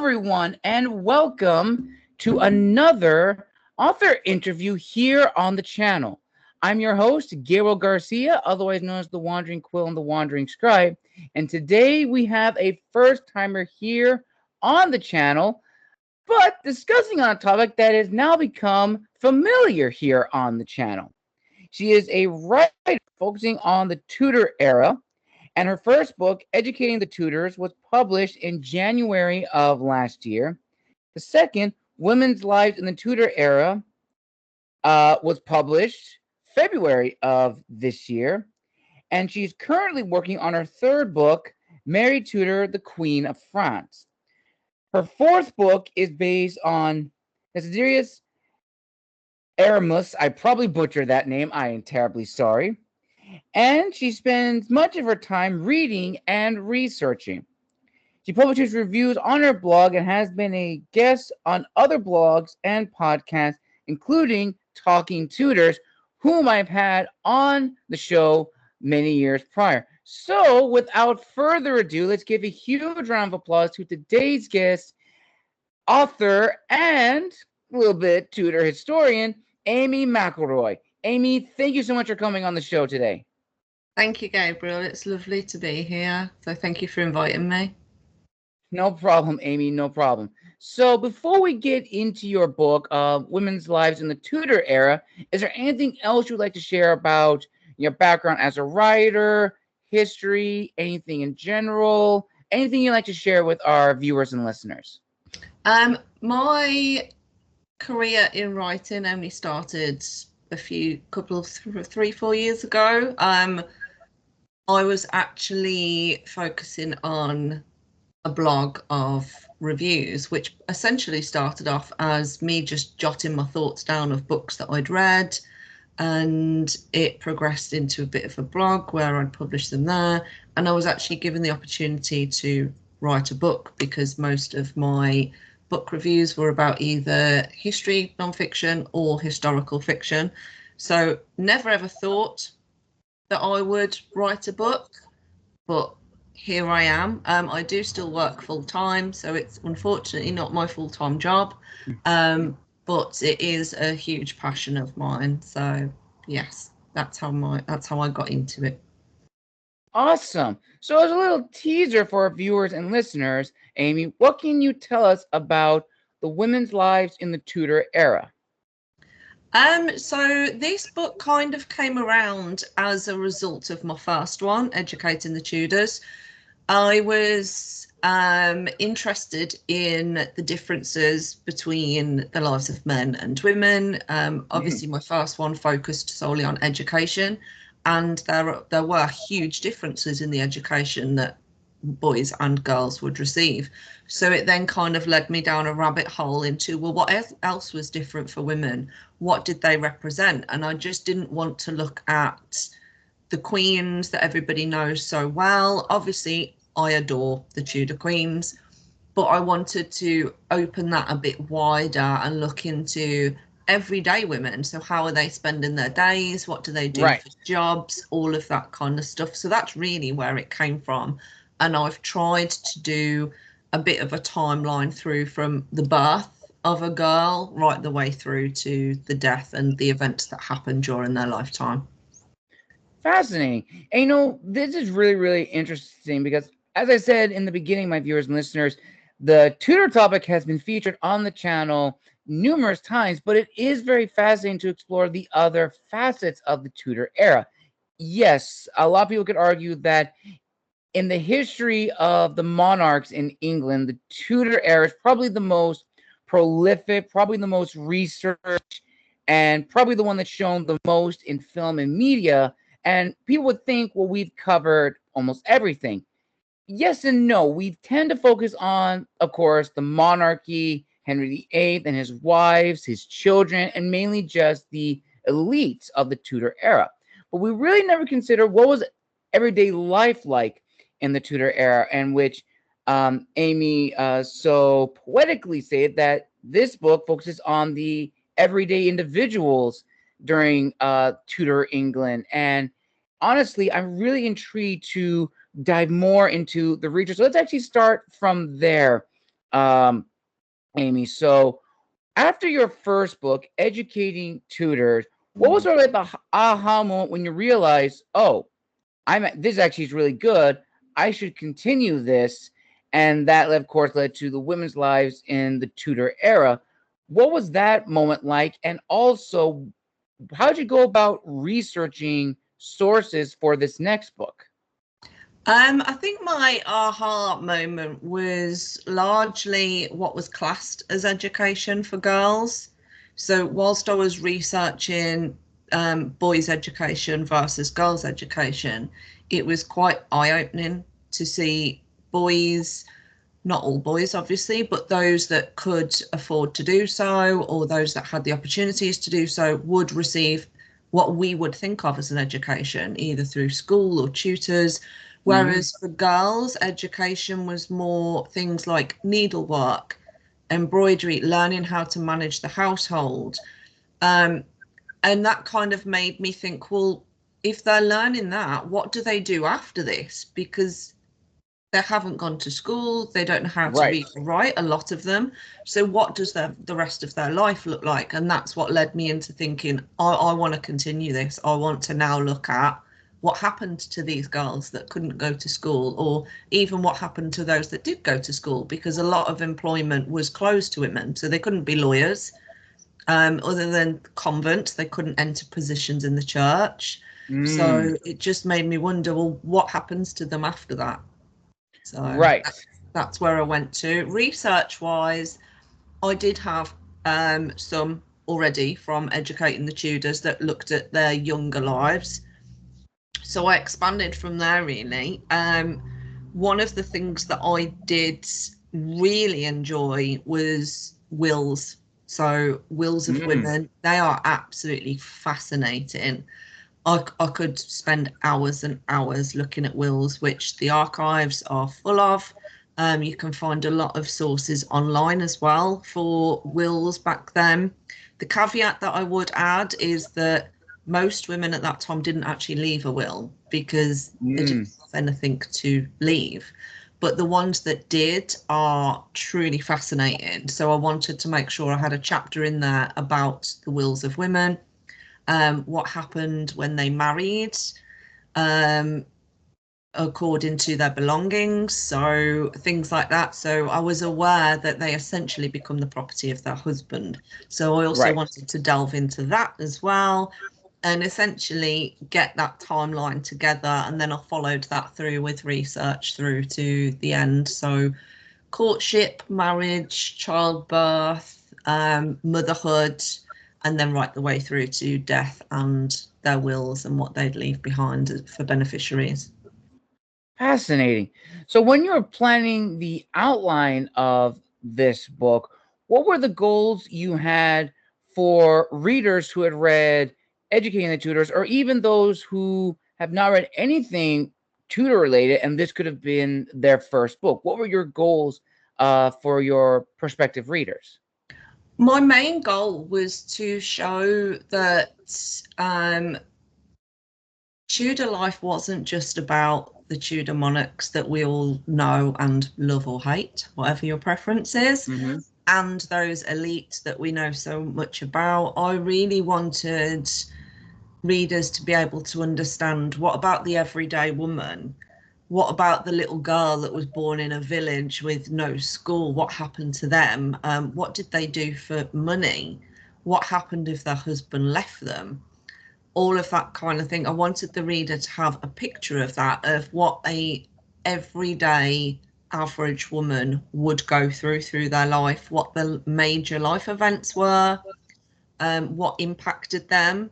everyone, and welcome to another author interview here on the channel. I'm your host, Gabriel Garcia, otherwise known as the Wandering Quill and the Wandering Scribe, and today we have a first-timer here on the channel, but discussing on a topic that has now become familiar here on the channel. She is a writer focusing on the Tudor era, and her first book, Educating the Tudors, was published in January of last year. The second, Women's Lives in the Tudor Era, was published February of this year. And she's currently working on her third book, Mary Tudor, the Queen of France. Her fourth book is based on Desiderius Erasmus. I probably butchered that name. I am terribly sorry. And she spends much of her time reading and researching. She publishes reviews on her blog and has been a guest on other blogs and podcasts, including Talking Tudors, whom I've had on the show many years prior. So, without further ado, let's give a huge round of applause to today's guest, author and a little bit Tudor historian, Amy McElroy. Amy, thank you so much for coming on the show today. Thank you, Gabriel. It's lovely to be here. So thank you for inviting me. No problem, Amy, no problem. So before we get into your book, Women's Lives in the Tudor Era, is there anything else you'd like to share about your background as a writer, history, anything in general, anything you'd like to share with our viewers and listeners? My career in writing only started a couple of 3-4 years ago. I was actually focusing on a blog of reviews, which essentially started off as me just jotting my thoughts down of books that I'd read, and it progressed into a bit of a blog where I'd publish them there. And I was actually given the opportunity to write a book because most of my book reviews were about either history, non-fiction, or historical fiction. So never ever thought that I would write a book, but here I am. I do still work full time, so it's unfortunately not my full-time job, but it is a huge passion of mine. So yes, that's how I got into it. Awesome. So as a little teaser for our viewers and listeners, Amy, what can you tell us about the women's lives in the Tudor era? So this book kind of came around as a result of my first one, Educating the Tudors. I was interested in the differences between the lives of men and women. Obviously, my first one focused solely on education, and there were huge differences in the education that boys and girls would receive. So it then kind of led me down a rabbit hole into, well, what else was different for women? What did they represent? And I just didn't want to look at the queens that everybody knows so well. Obviously, I adore the Tudor queens, but I wanted to open that a bit wider and look into everyday women. So how are they spending their days? What do they do for jobs? All of that kind of stuff. So that's really where it came from. And I've tried to do a bit of a timeline through from the birth of a girl right the way through to the death and the events that happen during their lifetime. Fascinating. And you know, this is really, really interesting because, as I said in the beginning, my viewers and listeners, the Tudor topic has been featured on the channel numerous times, but it is very fascinating to explore the other facets of the Tudor era. Yes, a lot of people could argue that in the history of the monarchs in England, the Tudor era is probably the most prolific, probably the most researched, and probably the one that's shown the most in film and media. And people would think, well, we've covered almost everything. Yes and no. We tend to focus on, of course, the monarchy, Henry VIII and his wives, his children, and mainly just the elites of the Tudor era. But we really never consider what was everyday life like in the Tudor era, and which Amy so poetically said that this book focuses on the everyday individuals during Tudor England. And honestly, I'm really intrigued to dive more into the research. So let's actually start from there. Amy. So after your first book, Educating Tutors, what was sort of like the aha moment when you realized, oh, this actually is really good. I should continue this. And that, of course, led to the women's lives in the Tudor era. What was that moment like? And also, how did you go about researching sources for this next book? I think my aha moment was largely what was classed as education for girls. So whilst I was researching boys' education versus girls' education, it was quite eye-opening to see boys, not all boys obviously, but those that could afford to do so, or those that had the opportunities to do so, would receive what we would think of as an education, either through school or tutors. Whereas for girls, education was more things like needlework, embroidery, learning how to manage the household. And that kind of made me think, well, if they're learning that, what do they do after this? Because they haven't gone to school, they don't know how to read or write, a lot of them. So what does the rest of their life look like? And that's what led me into thinking, I want to continue this. I want to now look at what happened to these girls that couldn't go to school, or even what happened to those that did go to school, because a lot of employment was closed to women. So they couldn't be lawyers, other than convent, they couldn't enter positions in the church. So it just made me wonder, well, what happens to them after that? So that's where I went to. Research wise, I did have some already from Educating the Tudors that looked at their younger lives. So I expanded from there, really. One of the things that I did really enjoy was wills. So wills of women, they are absolutely fascinating. I could spend hours and hours looking at wills, which the archives are full of. You can find a lot of sources online as well for wills back then. The caveat that I would add is that most women at that time didn't actually leave a will because they didn't have anything to leave. But the ones that did are truly fascinating. So I wanted to make sure I had a chapter in there about the wills of women. What happened when they married, according to their belongings, so things like that. So I was aware that they essentially become the property of their husband. So I also wanted to delve into that as well, and essentially get that timeline together. And then I followed that through with research through to the end. So courtship, marriage, childbirth, motherhood, and then right the way through to death and their wills and what they'd leave behind for beneficiaries. Fascinating. So when you were planning the outline of this book, what were the goals you had for readers who had read Educating the Tudors, or even those who have not read anything Tudor related, and this could have been their first book? What were your goals for your prospective readers? My main goal was to show that Tudor life wasn't just about the Tudor monarchs that we all know and love or hate, whatever your preference is, and those elites that we know so much about. I really wanted readers to be able to understand, what about the everyday woman? What about the little girl that was born in a village with no school? What happened to them? What did they do for money? What happened if their husband left them? All of that kind of thing. I wanted the reader to have a picture of that, of what a everyday average woman would go through their life, what the major life events were, what impacted them.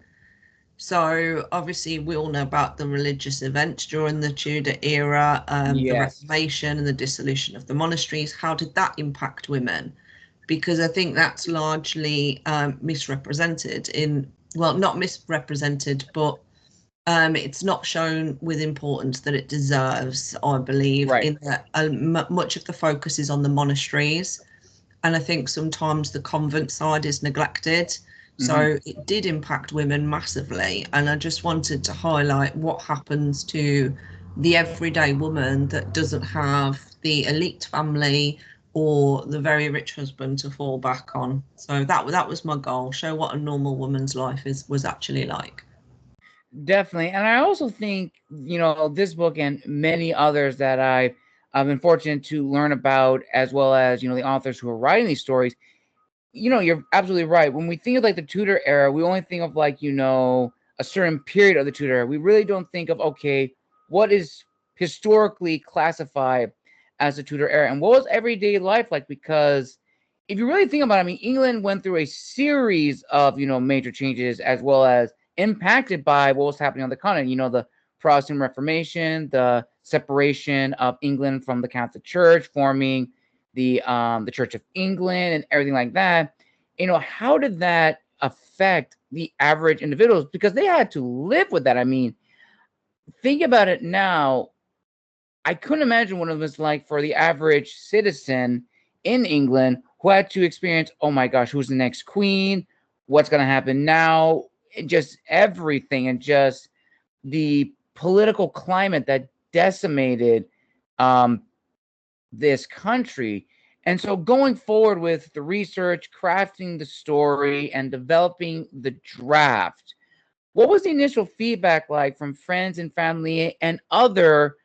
So obviously we all know about the religious events during the Tudor era, the Reformation and the dissolution of the monasteries. How did that impact women? Because I think that's largely misrepresented in, well, not misrepresented, but it's not shown with importance that it deserves, I believe, in that much of the focus is on the monasteries. And I think sometimes the convent side is neglected. So it did impact women massively. And I just wanted to highlight what happens to the everyday woman that doesn't have the elite family or the very rich husband to fall back on. So that was my goal: show what a normal woman's life was actually like. Definitely. And I also think, this book and many others that I've been fortunate to learn about, as well as, the authors who are writing these stories, you're absolutely right. When we think of like the Tudor era, we only think of like, a certain period of the Tudor era. We really don't think of, okay, what is historically classified as the Tudor era and what was everyday life like? Because if you really think about it, I mean, England went through a series of, major changes, as well as impacted by what was happening on the continent. The Protestant Reformation, the separation of England from the Catholic Church, forming the Church of England and everything like that. How did that affect the average individuals? Because they had to live with that. I mean, think about it now. I couldn't imagine what it was like for the average citizen in England who had to experience, oh my gosh, who's the next queen? What's going to happen now? Just everything, and just the political climate that decimated this country. And so going forward with the research, crafting the story, and developing the draft, what was the initial feedback like from friends and family and other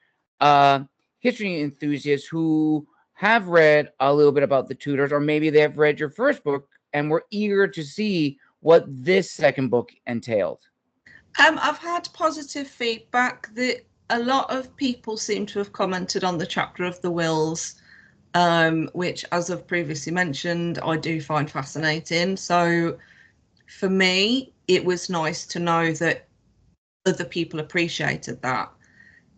history enthusiasts who have read a little bit about the Tudors, or maybe they have read your first book and were eager to see what this second book entailed? I've had positive feedback. That a lot of people seem to have commented on the chapter of the wills, which, as I've previously mentioned, I do find fascinating. So for me, it was nice to know that other people appreciated that.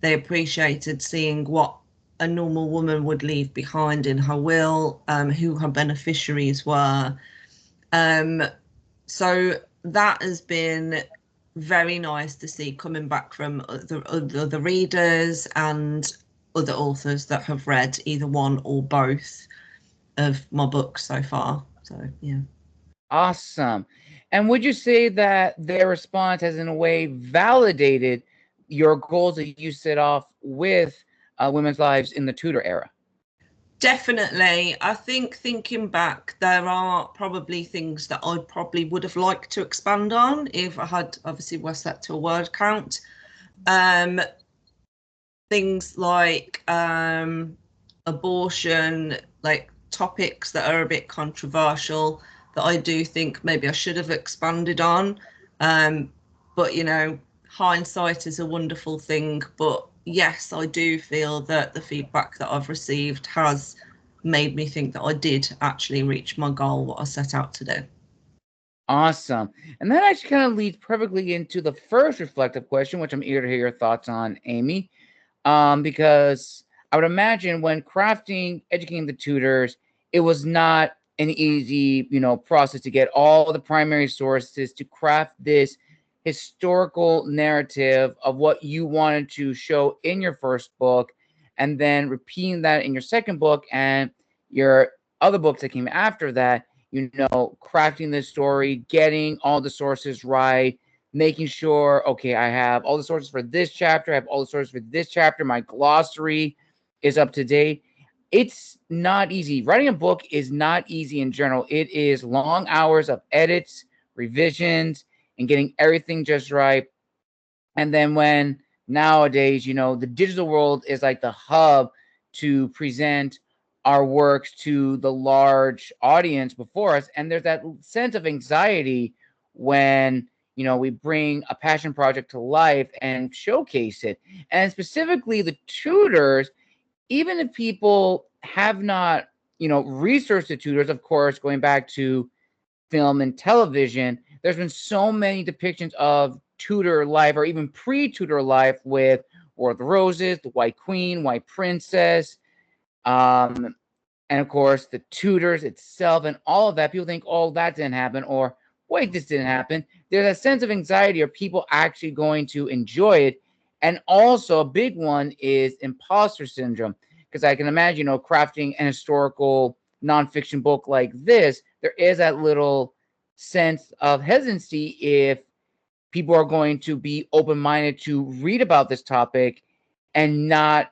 They appreciated seeing what a normal woman would leave behind in her will, who her beneficiaries were. So that has been very nice to see coming back from the readers and other authors that have read either one or both of my books so far. So yeah. Awesome. And would you say that their response has in a way validated your goals that you set off with women's lives in the Tudor era? Definitely. I think thinking back, there are probably things that I probably would have liked to expand on if I had obviously was set to a word count. Things like abortion, like topics that are a bit controversial that I do think maybe I should have expanded on. But hindsight is a wonderful thing. But yes, I do feel that the feedback that I've received has made me think that I did actually reach my goal, what I set out to do. Awesome. And that actually kind of leads perfectly into the first reflective question, which I'm eager to hear your thoughts on, Amy. Because I would imagine when crafting Educating the Tudors, it was not an easy, process to get all the primary sources to craft this historical narrative of what you wanted to show in your first book, and then repeating that in your second book and your other books that came after that, crafting this story, getting all the sources right, making sure, okay, I have all the sources for this chapter, I have all the sources for this chapter, my glossary is up to date. It's not easy. Writing a book is not easy in general. It is long hours of edits, revisions, and getting everything just right. And then when nowadays, the digital world is like the hub to present our works to the large audience before us. And there's that sense of anxiety when, we bring a passion project to life and showcase it. And specifically the Tudors, even if people have not, researched the Tudors, of course, going back to film and television, there's been so many depictions of Tudor life, or even pre-Tudor life, with War of the Roses, the White Queen, White Princess, and of course the Tudors itself and all of that. People think, oh, that didn't happen, or wait, this didn't happen. There's a sense of anxiety. Are people actually going to enjoy it? And also a big one is imposter syndrome, because I can imagine, crafting an historical nonfiction book like this, there is that little sense of hesitancy if people are going to be open-minded to read about this topic and not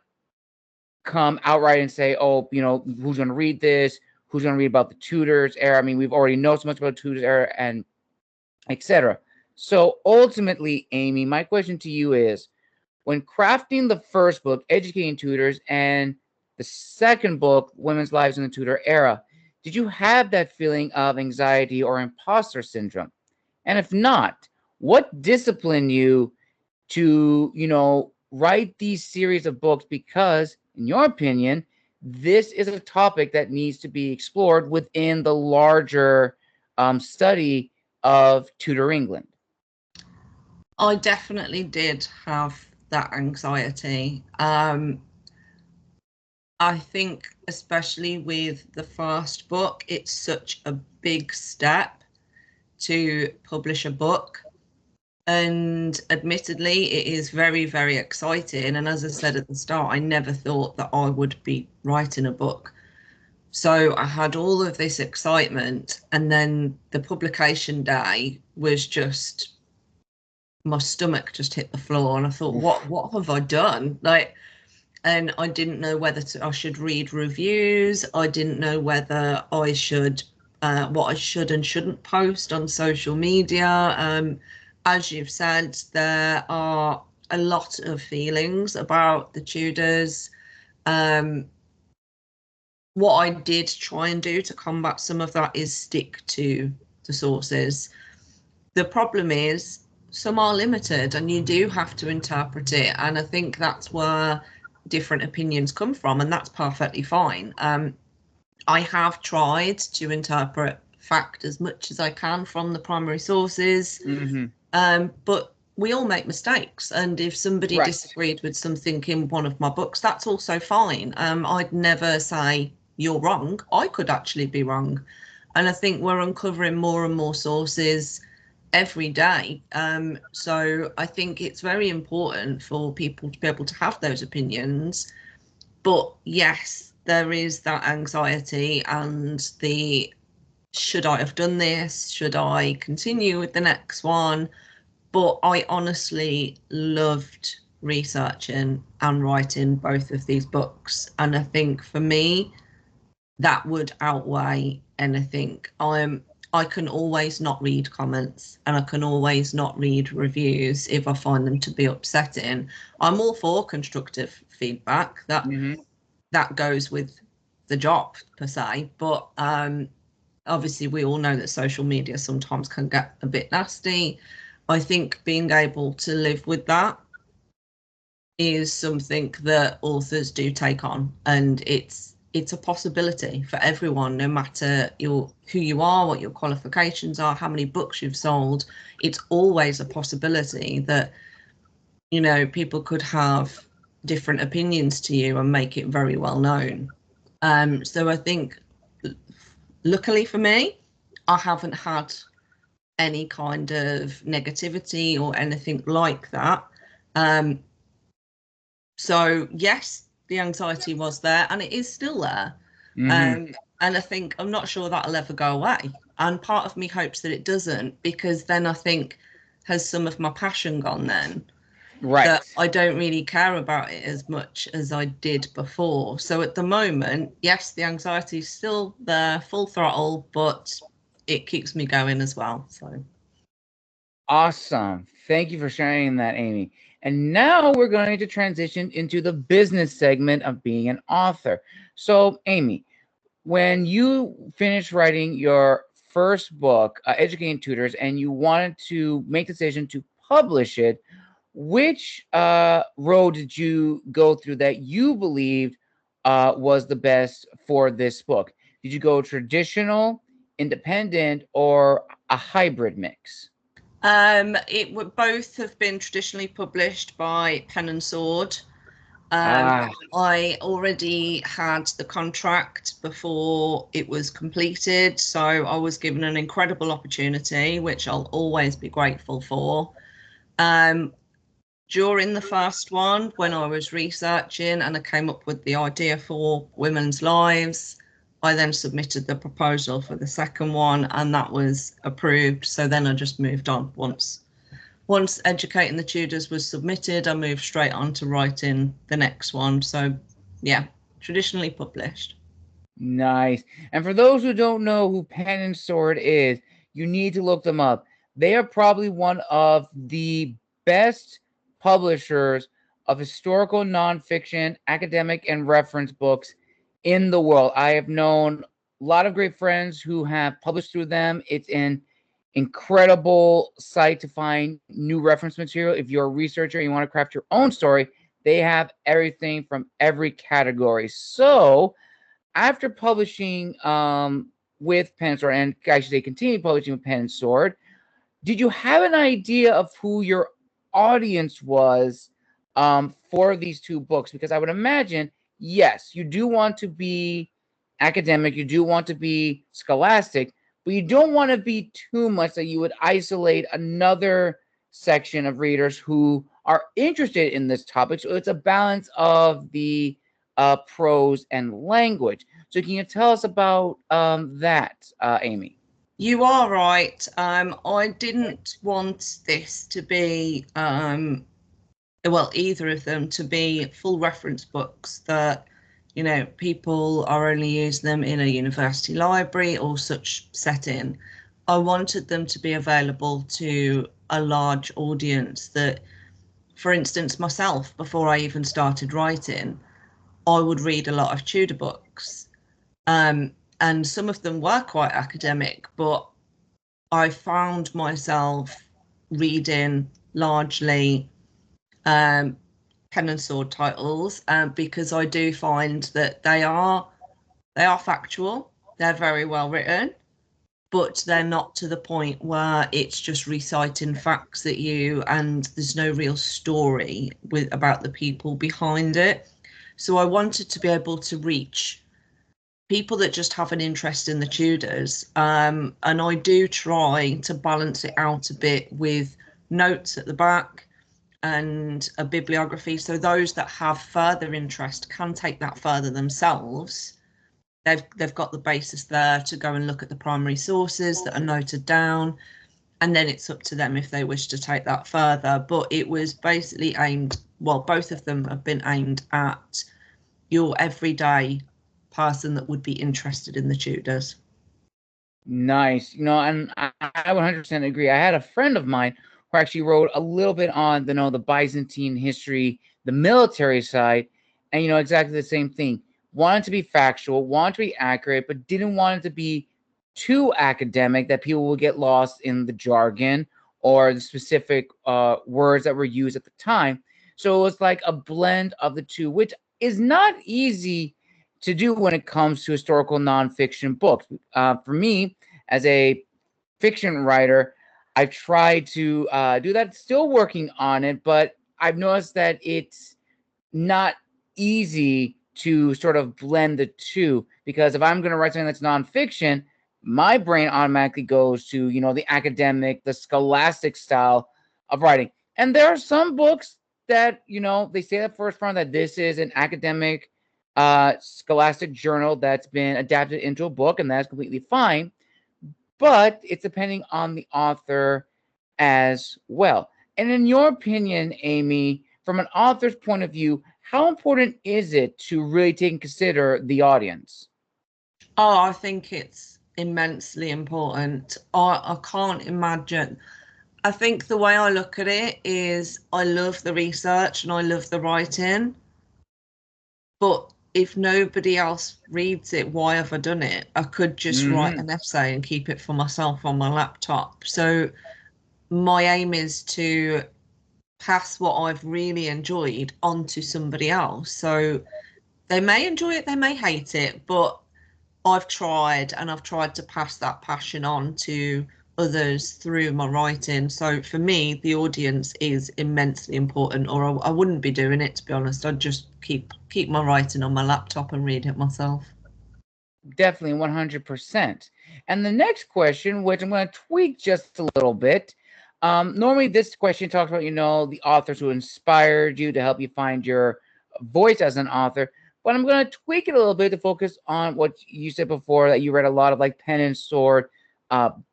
come outright and say, oh, you know, who's going to read this? Who's going to read about the Tudors era? I mean, we've already know so much about Tudors era and etc. So ultimately, Amy, my question to you is, when crafting the first book, Educating Tudors, and the second book, Women's Lives in the Tudor Era, did you have that feeling of anxiety or imposter syndrome? And if not, what disciplined you to, you know, write these series of books? Because, in your opinion, this is a topic that needs to be explored within the larger study of Tudor England. I definitely did have that anxiety. I think especially with the first book, it's such a big step to publish a book. And admittedly, it is very, very exciting. And as I said at the start, I never thought that I would be writing a book. So I had all of this excitement, and then the publication day was just, my stomach just hit the floor, and I thought, what have I done? Like, and I didn't know whether I should read reviews. I didn't know whether I should, what I should and shouldn't post on social media. As you've said, there are a lot of feelings about the Tudors. What I did try and do to combat some of that is stick to the sources. The problem is some are limited and you do have to interpret it. And I think that's where different opinions come from, and that's perfectly fine. I have tried to interpret fact as much as I can from the primary sources, but we all make mistakes, and if somebody disagreed with something in one of my books, that's also fine. I'd never say you're wrong. I could actually be wrong, and I think we're uncovering more and more sources every day. So I think it's very important for people to be able to have those opinions. But yes, there is that anxiety and the, should I have done this? Should I continue with the next one? But I honestly loved researching and writing both of these books. And I think for me, that would outweigh anything. I can always not read comments, and I can always not read reviews if I find them to be upsetting. I'm all for constructive feedback. That goes with the job per se, but obviously we all know that social media sometimes can get a bit nasty. I think being able to live with that is something that authors do take on, and it's a possibility for everyone, no matter who you are, what your qualifications are, how many books you've sold. It's always a possibility that, you know, people could have different opinions to you and make it very well known. So I think, luckily for me, I haven't had any kind of negativity or anything like that. So yes, the anxiety was there, and it is still there. And I think, I'm not sure that'll ever go away. And part of me hopes that it doesn't, because then I think, has some of my passion gone then? That I don't really care about it as much as I did before. So at the moment, yes, the anxiety is still there, full throttle, but it keeps me going as well. So awesome. Thank you for sharing that, Amy. And now we're going to transition into the business segment of being an author. So, Amy, when you finished writing your first book, Educating Tutors, and you wanted to make the decision to publish it, which road did you go through that you believed was the best for this book? Did you go traditional, independent, or a hybrid mix? it would both have been traditionally published by Pen and Sword. I already had the contract before it was completed, so I was given an incredible opportunity, which I'll always be grateful for. During the first one, when I was researching and I came up with the idea for Women's Lives, I then submitted the proposal for the second one, and that was approved. So then I just moved on. Once Educating the Tudors was submitted, I moved straight on to writing the next one. So yeah, traditionally published. Nice. And for those who don't know who Pen and Sword is, you need to look them up. They are probably one of the best publishers of historical nonfiction, academic, and reference books in the world. I have known a lot of great friends who have published through them. It's an incredible site to find new reference material. If you're a researcher and you want to craft your own story, they have everything from every category. So, after publishing with Pen and Sword, and I should say continue publishing with Pen and Sword, did you have an idea of who your audience was for these two books? Because I would imagine, yes, you do want to be academic, you do want to be scholastic, but you don't want to be too much that you would isolate another section of readers who are interested in this topic. So it's a balance of the prose and language. So can you tell us about that, Amy? You are right. I didn't want this to be, well, either of them to be full reference books that, you know, people are only using them in a university library or such setting. I wanted them to be available to a large audience that, for instance, myself, before I even started writing, I would read a lot of Tudor books. And some of them were quite academic, but I found myself reading largely Pen and Sword titles because I do find that they are factual, they're very well written, but they're not to the point where it's just reciting facts at you and there's no real story about the people behind it. So I wanted to be able to reach people that just have an interest in the Tudors. And I do try to balance it out a bit with notes at the back and a bibliography. So those that have further interest can take that further themselves. They've got the basis there to go and look at the primary sources that are noted down. And then it's up to them if they wish to take that further. But it was basically aimed, well, both of them have been aimed at your everyday person that would be interested in the Tudors. Nice. You know, and I 100% agree. I had a friend of mine who actually wrote a little bit on the Byzantine history, the military side, and exactly the same thing. Wanted to be factual, wanted to be accurate, but didn't want it to be too academic that people would get lost in the jargon or the specific words that were used at the time. So it was like a blend of the two, which is not easy to do when it comes to historical nonfiction books. For me, as a fiction writer, I've tried to do that, still working on it, but I've noticed that it's not easy to sort of blend the two, because if I'm going to write something that's nonfiction, my brain automatically goes to, the academic, the scholastic style of writing. And there are some books that, they say that first part that this is an academic scholastic journal that's been adapted into a book, and that's completely fine. But it's depending on the author as well. And in your opinion, Amy, from an author's point of view, how important is it to really take and consider the audience? Oh, I think it's immensely important. I can't imagine. I think the way I look at it is I love the research and I love the writing, but if nobody else reads it, why have I done it? I could just write an essay and keep it for myself on my laptop. So my aim is to pass what I've really enjoyed on to somebody else. So they may enjoy it, they may hate it, but I've tried to pass that passion on to others through my writing. So for me, the audience is immensely important, or I wouldn't be doing it, to be honest. I'd just keep my writing on my laptop and read it myself. Definitely 100%. And the next question, which I'm going to tweak just a little bit. Normally this question talks about, the authors who inspired you to help you find your voice as an author. But I'm going to tweak it a little bit to focus on what you said before, that you read a lot of like Pen and Sword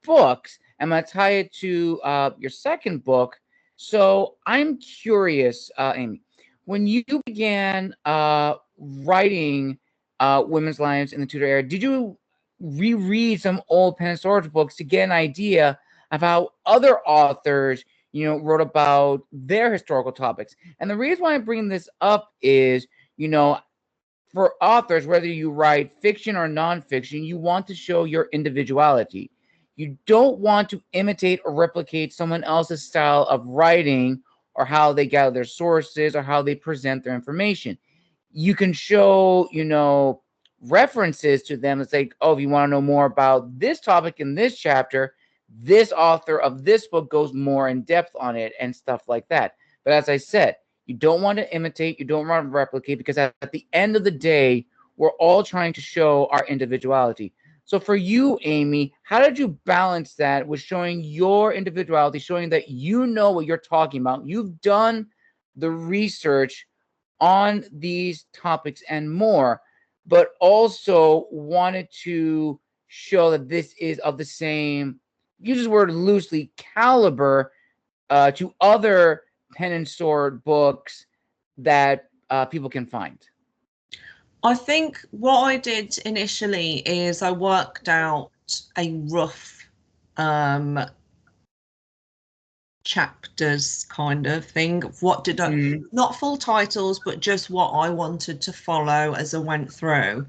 books. I'm going to tie it to your second book. So I'm curious, Amy, when you began writing women's lives in the Tudor era, did you reread some old pen and sword books to get an idea of how other authors, wrote about their historical topics? And the reason why I'm bringing this up is, for authors, whether you write fiction or nonfiction, you want to show your individuality. You don't want to imitate or replicate someone else's style of writing or how they gather their sources or how they present their information. You can show, references to them. It's like, oh, if you want to know more about this topic in this chapter, this author of this book goes more in depth on it and stuff like that. But as I said, you don't want to imitate, you don't want to replicate, because at the end of the day, we're all trying to show our individuality. So for you, Amy, how did you balance that with showing your individuality, showing that you know what you're talking about? You've done the research on these topics and more, but also wanted to show that this is of the same, use this word loosely, caliber to other pen and sword books that people can find? I think what I did initially is I worked out a rough chapters kind of thing. What did I, not full titles, but just what I wanted to follow as I went through.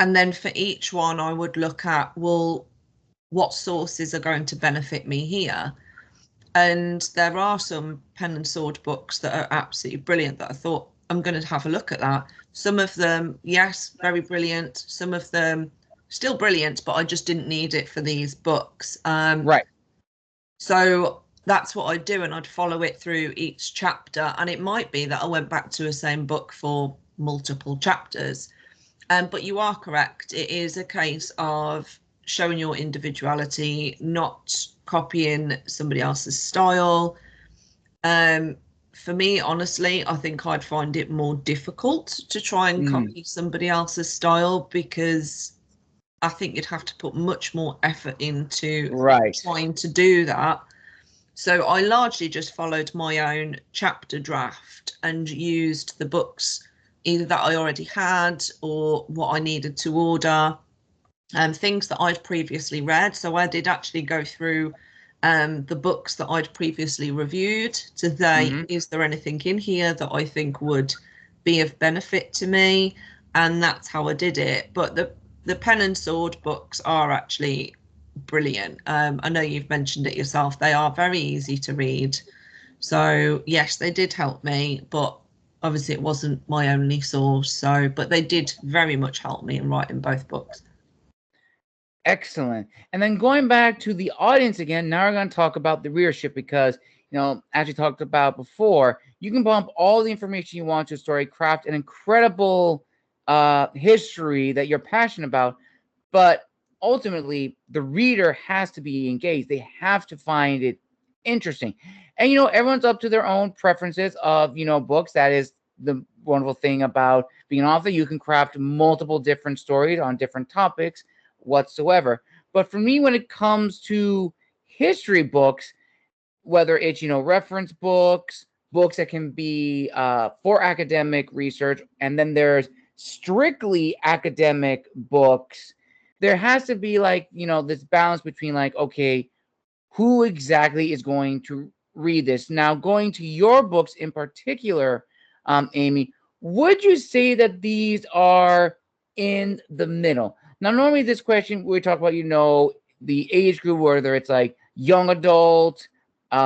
And then for each one, I would look at, well, what sources are going to benefit me here? And there are some pen and sword books that are absolutely brilliant that I thought, I'm going to have a look at that. Some of them, yes, very brilliant. Some of them still brilliant, but I just didn't need it for these books. Right. So that's what I'd do, and I'd follow it through each chapter. And it might be that I went back to the same book for multiple chapters. But you are correct. It is a case of showing your individuality, not copying somebody else's style. For me, honestly, I think I'd find it more difficult to try and copy somebody else's style, because I think you'd have to put much more effort into trying to do that. So I largely just followed my own chapter draft and used the books either that I already had or what I needed to order, things that I'd previously read. So I did actually go through the books that I'd previously reviewed to say, is there anything in here that I think would be of benefit to me? And that's how I did it. But the pen and sword books are actually brilliant. I know you've mentioned it yourself. They are very easy to read. So yes, they did help me, but obviously it wasn't my only source. So, but they did very much help me in writing both books. Excellent. And then going back to the audience again, now we're going to talk about the readership, because, as we talked about before, you can bump all the information you want to a story, craft an incredible history that you're passionate about, but ultimately the reader has to be engaged. They have to find it interesting. And, everyone's up to their own preferences of, books. That is the wonderful thing about being an author. You can craft multiple different stories on different topics whatsoever. But for me, when it comes to history books, whether it's, reference books, books that can be for academic research, and then there's strictly academic books, there has to be this balance between okay, who exactly is going to read this? Now, going to your books in particular, Amy, would you say that these are in the middle? Now, normally this question, we talk about, the age group, whether it's young adult,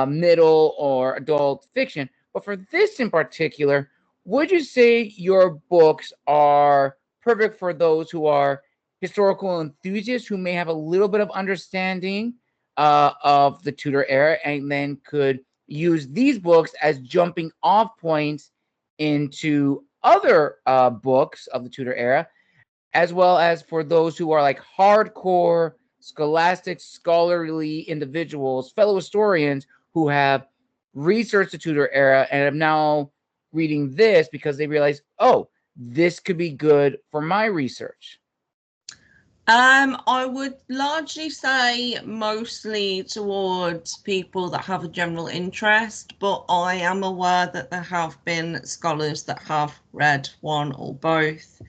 middle, or adult fiction. But for this in particular, would you say your books are perfect for those who are historical enthusiasts who may have a little bit of understanding of the Tudor era, and then could use these books as jumping off points into other books of the Tudor era, as well as for those who are hardcore scholastic scholarly individuals, fellow historians who have researched the Tudor era and are now reading this because they realize, oh, this could be good for my research? I would largely say mostly towards people that have a general interest, but I am aware that there have been scholars that have read one or both,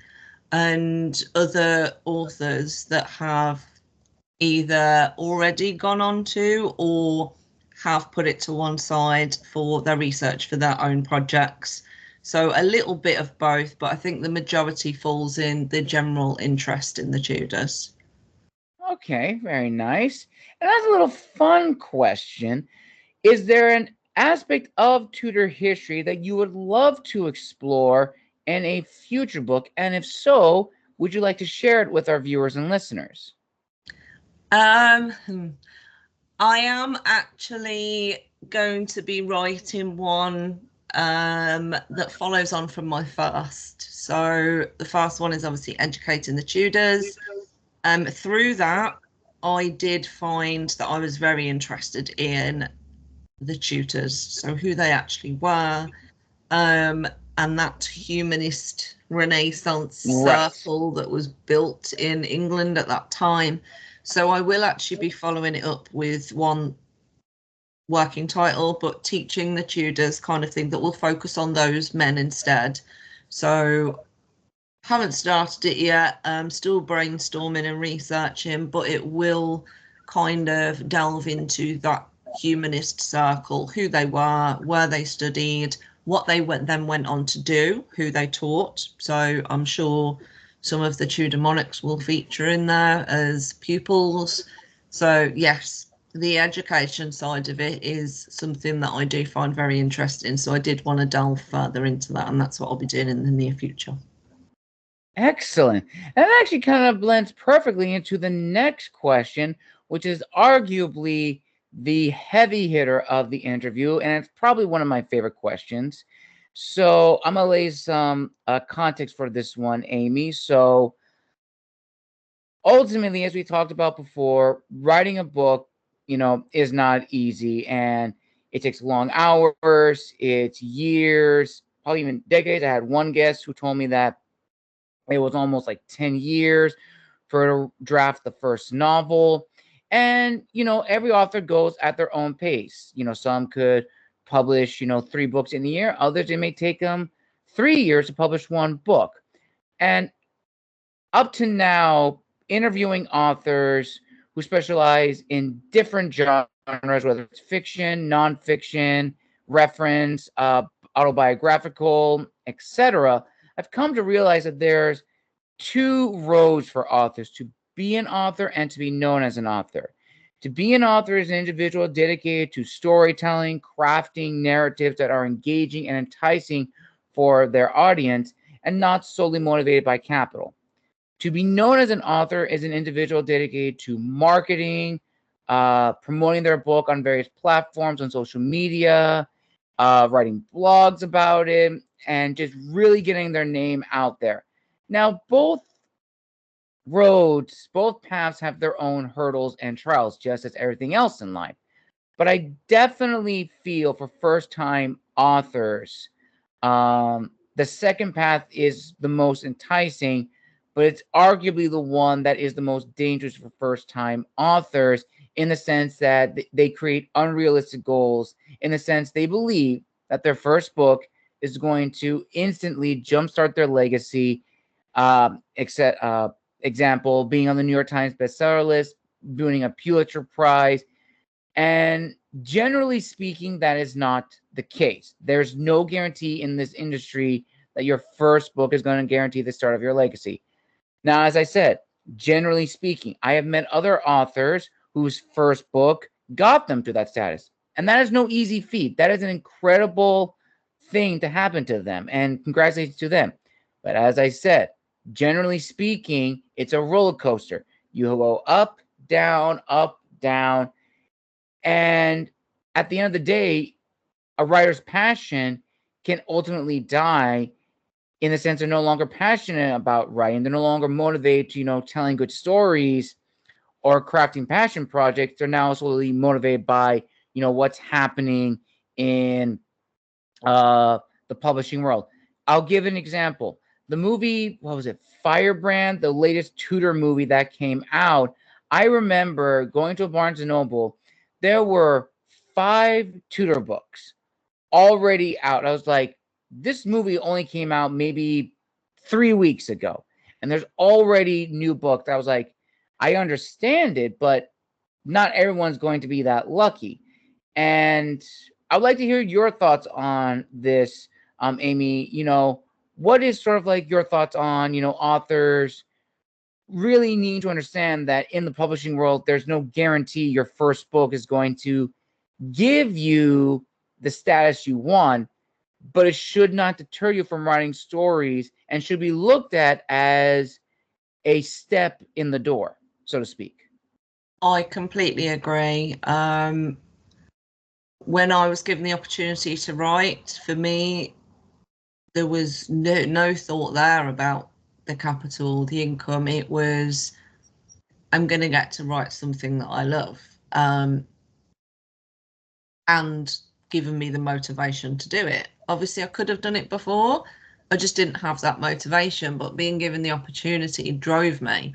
and other authors that have either already gone on to or have put it to one side for their research for their own projects. So a little bit of both, but I think the majority falls in the general interest in the Tudors. Okay, very nice. And that's a little fun question. Is there an aspect of Tudor history that you would love to explore in a future book? And if so, would you like to share it with our viewers and listeners? Um, I am actually going to be writing one that follows on from my first. So the first one is obviously educating the Tudors. Through that, I did find that I was very interested in the tutors, so who they actually were, and that humanist Renaissance Right. circle that was built in England at that time. So I will actually be following it up with one working title, but teaching the Tudors kind of thing that will focus on those men instead. So haven't started it yet. Still brainstorming and researching, but it will kind of delve into that humanist circle, who they were, where they studied, what they then went on to do, who they taught. So I'm sure some of the Tudor monarchs will feature in there as pupils. So yes, the education side of it is something that I do find very interesting. So I did want to delve further into that, and that's what I'll be doing in the near future. Excellent. And that actually kind of blends perfectly into the next question, which is arguably the heavy hitter of the interview. And it's probably one of my favorite questions. So I'm going to lay some context for this one, Amy. So ultimately, as we talked about before, writing a book, is not easy. And it takes long hours, it's years, probably even decades. I had one guest who told me that it was almost like 10 years for her to draft the first novel. And, every author goes at their own pace. Some could publish, 3 books in a year. Others, it may take them 3 years to publish one book. And up to now, interviewing authors who specialize in different genres, whether it's fiction, nonfiction, reference, autobiographical, etc., I've come to realize that there's 2 roads for authors: to be an author and to be known as an author. To be an author is an individual dedicated to storytelling, crafting narratives that are engaging and enticing for their audience, and not solely motivated by capital. To be known as an author is an individual dedicated to marketing, promoting their book on various platforms on social media, writing blogs about it, and just really getting their name out there. Now, both paths have their own hurdles and trials, just as everything else in life. But I definitely feel for first-time authors, the second path is the most enticing, but it's arguably the one that is the most dangerous for first-time authors, in the sense that they create unrealistic goals, in the sense they believe that their first book is going to instantly jumpstart their legacy. Example, being on the New York Times bestseller list, winning a Pulitzer Prize. And generally speaking, that is not the case. There's no guarantee in this industry that your first book is going to guarantee the start of your legacy. Now, as I said, generally speaking, I have met other authors whose first book got them to that status. And that is no easy feat. That is an incredible thing to happen to them. And congratulations to them. But as I said, generally speaking, it's a roller coaster. You go up, down, up, down. And at the end of the day, a writer's passion can ultimately die, in the sense they're no longer passionate about writing. They're no longer motivated to, telling good stories or crafting passion projects. They're now solely motivated by, what's happening in the publishing world. I'll give an example. the movie, what was it, Firebrand, the latest Tudor movie that came out, I remember going to a Barnes and Noble. There were 5 Tudor books already out. I was like, this movie only came out maybe 3 weeks ago, and there's already new books. I was like, I understand it, but not everyone's going to be that lucky. And I would like to hear your thoughts on this, Amy. What is sort of like your thoughts on, authors really need to understand that in the publishing world, there's no guarantee your first book is going to give you the status you want, but it should not deter you from writing stories and should be looked at as a step in the door, so to speak. I completely agree. When I was given the opportunity to write, for me, there was no thought there about the capital, the income. It was, I'm going to get to write something that I love, and given me the motivation to do it. Obviously, I could have done it before. I just didn't have that motivation, but being given the opportunity drove me.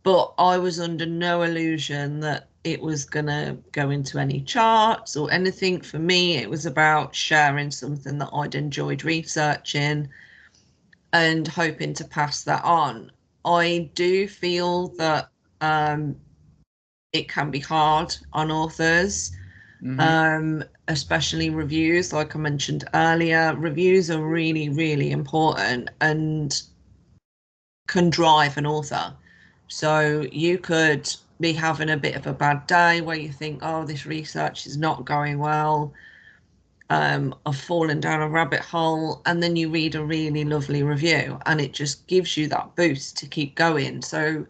But I was under no illusion that it was going to go into any charts or anything. For me, it was about sharing something that I'd enjoyed researching and hoping to pass that on. I do feel that it can be hard on authors, especially reviews. Like I mentioned earlier, reviews are really, really important and can drive an author. So you could be having a bit of a bad day where you think, oh, this research is not going well. I've fallen down a rabbit hole, and then you read a really lovely review and it just gives you that boost to keep going. So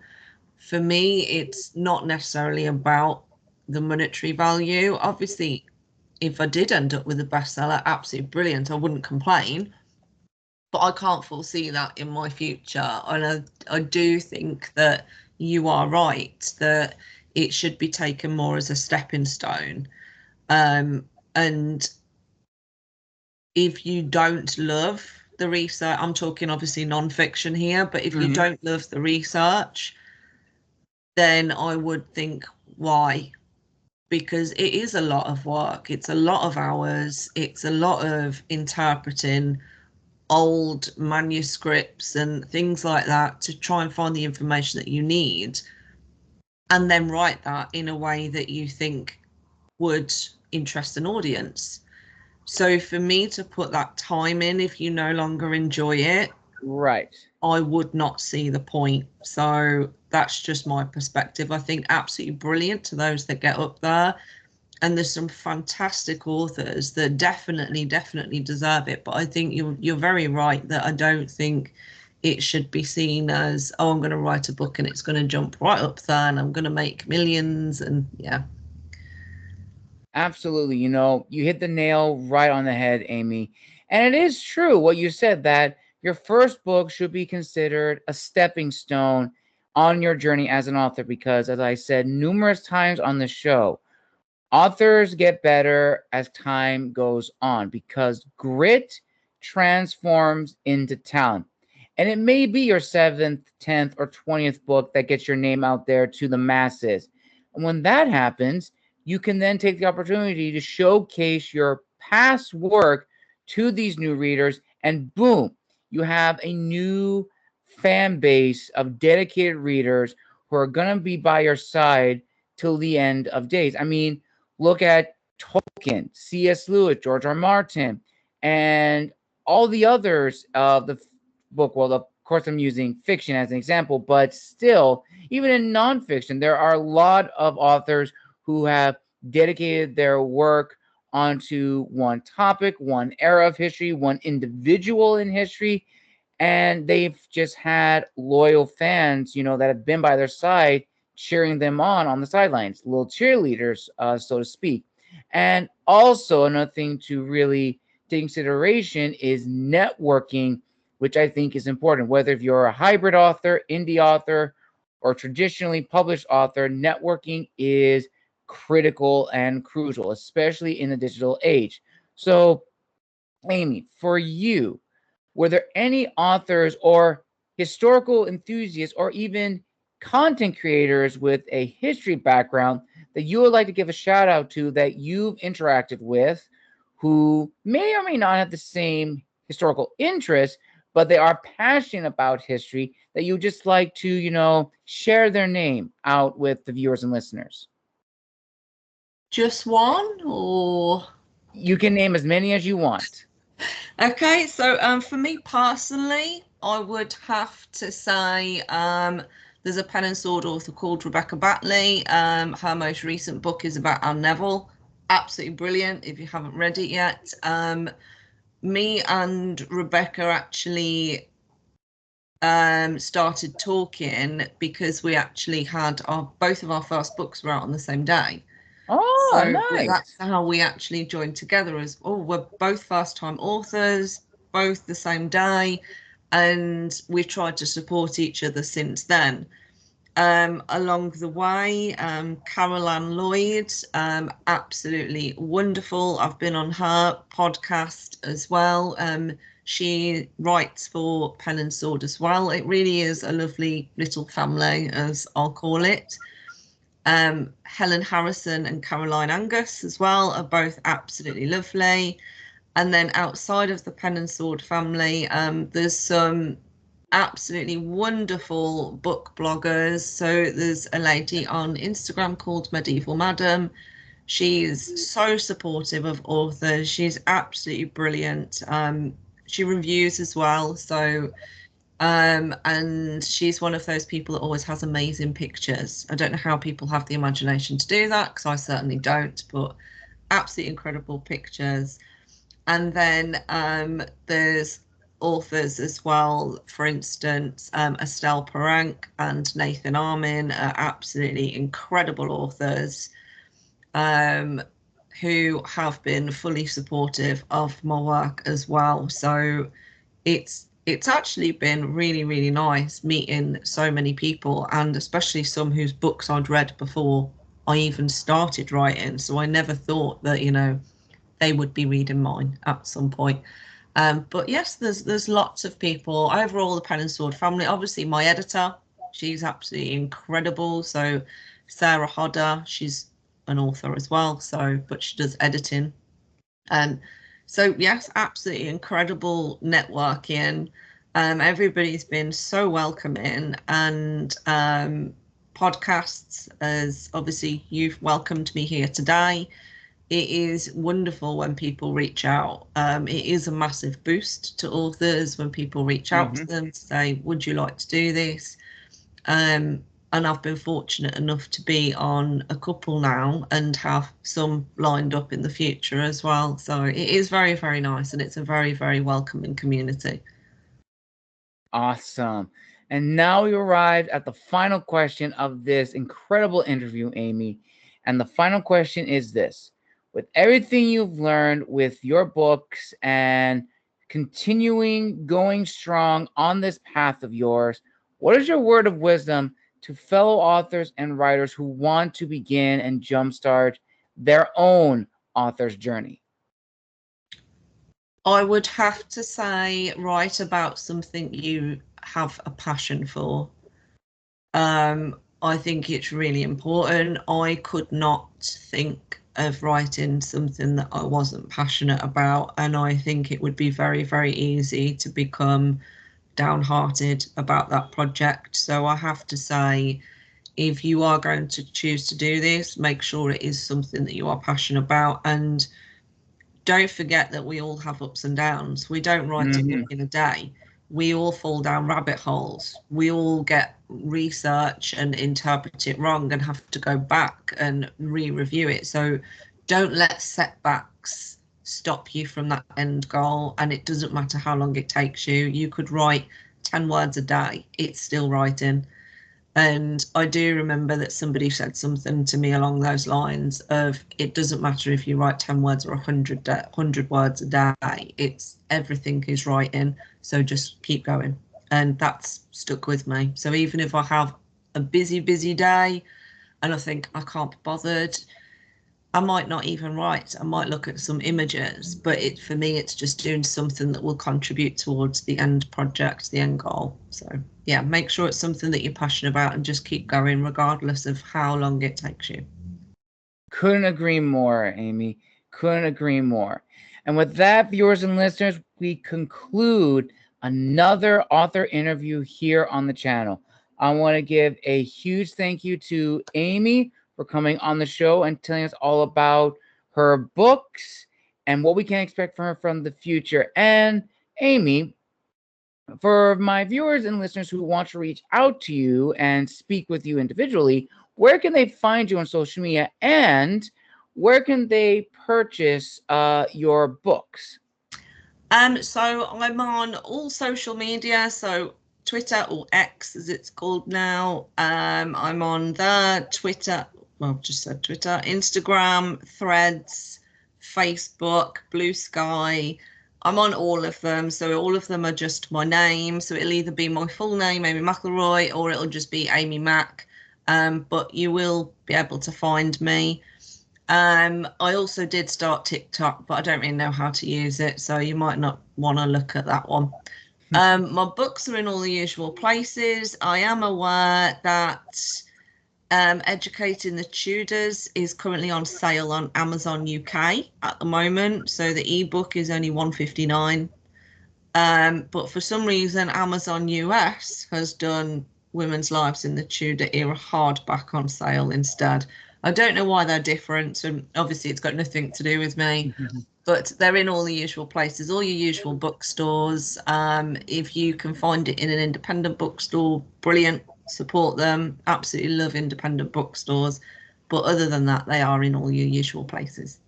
for me, it's not necessarily about the monetary value. Obviously, if I did end up with a bestseller, absolutely brilliant, I wouldn't complain, but I can't foresee that in my future. And I do think that you are right, that it should be taken more as a stepping stone. And if you don't love the research, I'm talking obviously non-fiction here, but if you don't love the research, then I would think, why? Because it is a lot of work. It's a lot of hours. It's a lot of interpreting old manuscripts and things like that to try and find the information that you need, and then write that in a way that you think would interest an audience. So for me to put that time in, if you no longer enjoy it, right, I would not see the point. So that's just my perspective. I think absolutely brilliant to those that get up there. And there's some fantastic authors that definitely deserve it. But I think you're very right that I don't think it should be seen as, oh, I'm going to write a book and it's going to jump right up there and I'm going to make millions. And yeah. Absolutely. You hit the nail right on the head, Amy. And it is true what you said, that your first book should be considered a stepping stone on your journey as an author, because, as I said numerous times on the show, authors get better as time goes on because grit transforms into talent. And it may be your 7th, 10th, or 20th book that gets your name out there to the masses. And when that happens, you can then take the opportunity to showcase your past work to these new readers, and boom, you have a new fan base of dedicated readers who are going to be by your side till the end of days. I mean, look at Tolkien, C.S. Lewis, George R. Martin, and all the others of the book world. Of course, I'm using fiction as an example, but still, even in nonfiction, there are a lot of authors who have dedicated their work onto one topic, one era of history, one individual in history, and they've just had loyal fans, that have been by their side, cheering them on the sidelines, little cheerleaders, so to speak. And also, another thing to really take consideration is networking, which I think is important. Whether if you're a hybrid author, indie author, or traditionally published author, networking is critical and crucial, especially in the digital age. So, Amy, for you, were there any authors or historical enthusiasts or even content creators with a history background that you would like to give a shout out to that you've interacted with who may or may not have the same historical interest, but they are passionate about history that you just like to, share their name out with the viewers and listeners? Just one, or? You can name as many as you want. Okay, so for me personally, I would have to say there's a pen and sword author called Rebecca Batley. Her most recent book is about Anne Neville. Absolutely brilliant if you haven't read it yet. Me and Rebecca actually started talking because we actually had both of our first books were out on the same day. Oh, So nice. that's how we actually joined together as, we're both first-time authors, both the same day, and we've tried to support each other since then. Along the way, Caroline Lloyd, absolutely wonderful. I've been on her podcast as well. She writes for Pen and Sword as well. It really is a lovely little family, as I'll call it. Helen Harrison and Caroline Angus as well are both absolutely lovely. And then outside of the Pen and Sword family, there's some absolutely wonderful book bloggers. So there's a lady on Instagram called Medieval Madam. She's so supportive of authors. She's absolutely brilliant. She reviews as well. So and she's one of those people that always has amazing pictures. I don't know how people have the imagination to do that, because I certainly don't, but absolutely incredible pictures. And then there's authors as well, for instance, Estelle Parank and Nathan Armin are absolutely incredible authors who have been fully supportive of my work as well. So it's actually been really, really nice meeting so many people, and especially some whose books I'd read before I even started writing. So I never thought that, they would be reading mine at some point. But yes, there's lots of people. Overall, the Pen and Sword family, obviously my editor, she's absolutely incredible. So Sarah Hodder, she's an author as well, but she does editing. So yes, absolutely incredible networking. Everybody's been so welcoming, and podcasts, as obviously you've welcomed me here today. It is wonderful when people reach out. It is a massive boost to authors when people reach out to them to say, would you like to do this? And I've been fortunate enough to be on a couple now and have some lined up in the future as well. So it is very, very nice, and it's a very, very welcoming community. Awesome. And now we arrived at the final question of this incredible interview, Amy. And the final question is this. With everything you've learned with your books and continuing going strong on this path of yours, what is your word of wisdom to fellow authors and writers who want to begin and jumpstart their own author's journey? I would have to say, write about something you have a passion for. I think it's really important. I could not think of writing something that I wasn't passionate about, and I think it would be very, very easy to become downhearted about that project. So I have to say, if you are going to choose to do this, make sure it is something that you are passionate about, and don't forget that we all have ups and downs. We don't write a book in a day. We all fall down rabbit holes. We all get research and interpret it wrong and have to go back and re-review it. So don't let setbacks stop you from that end goal. And it doesn't matter how long it takes you. You could write 10 words a day. It's still writing. And I do remember that somebody said something to me along those lines of, it doesn't matter if you write 10 words or 100 words a day, it's everything is writing. So just keep going. And that's stuck with me. So even if I have a busy, busy day and I think I can't be bothered, I might not even write. I might look at some images, but for me, it's just doing something that will contribute towards the end project, the end goal. So yeah, make sure it's something that you're passionate about and just keep going regardless of how long it takes you. Couldn't agree more, Amy. Couldn't agree more. And with that, viewers and listeners, we conclude another author interview here on the channel. I want to give a huge thank you to Amy for coming on the show and telling us all about her books and what we can expect from her from the future. And Amy, for my viewers and listeners who want to reach out to you and speak with you individually, where can they find you on social media, and where can they purchase your books? So I'm on all social media, so Twitter, or X as it's called now. I'm on the Twitter, well, just said Twitter, Instagram, Threads, Facebook, Blue Sky. I'm on all of them, so all of them are just my name. So it'll either be my full name, Amy McElroy, or it'll just be Amy Mac. But you will be able to find me. I also did start TikTok, but I don't really know how to use it, so you might not want to look at that one. My books are in all the usual places. I am aware that Educating the Tudors is currently on sale on Amazon UK at the moment, so the ebook is only £1.59. But for some reason, Amazon US has done Women's Lives in the Tudor Era hardback on sale instead. I don't know why they're different, and obviously it's got nothing to do with me, but they're in all the usual places, all your usual bookstores. If you can find it in an independent bookstore, brilliant, support them. Absolutely love independent bookstores. But other than that, they are in all your usual places.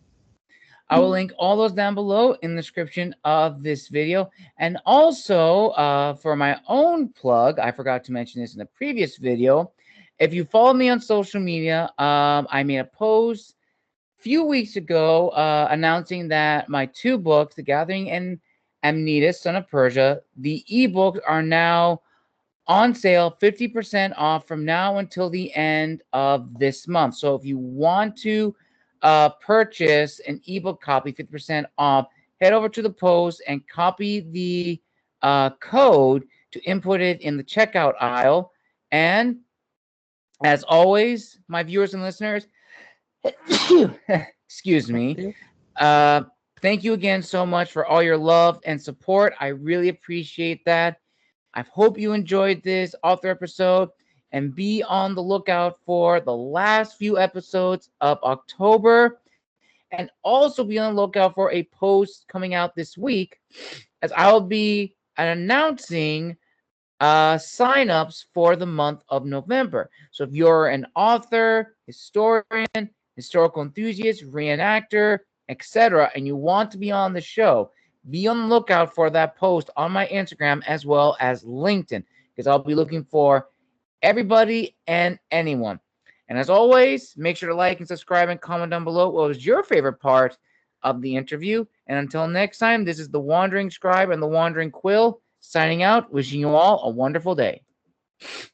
I will link all those down below in the description of this video. And also, for my own plug, I forgot to mention this in the previous video. If you follow me on social media, I made a post a few weeks ago announcing that my two books, The Gathering and Amnetus, Son of Persia, the ebooks are now on sale, 50% off from now until the end of this month. So if you want to purchase an ebook copy, 50% off, head over to the post and copy the code to input it in the checkout aisle. And as always, my viewers and listeners, excuse me, thank you again so much for all your love and support. I really appreciate that. I hope you enjoyed this author episode, and be on the lookout for the last few episodes of October, and also be on the lookout for a post coming out this week, as I will be announcing signups for the month of November. So if you're an author, historian, historical enthusiast, reenactor, etc., and you want to be on the show, be on the lookout for that post on my Instagram as well as LinkedIn, because I'll be looking for everybody and anyone. And as always, make sure to like and subscribe and comment down below what was your favorite part of the interview. And until next time, this is the Wandering Scribe and the Wandering Quill signing out, wishing you all a wonderful day.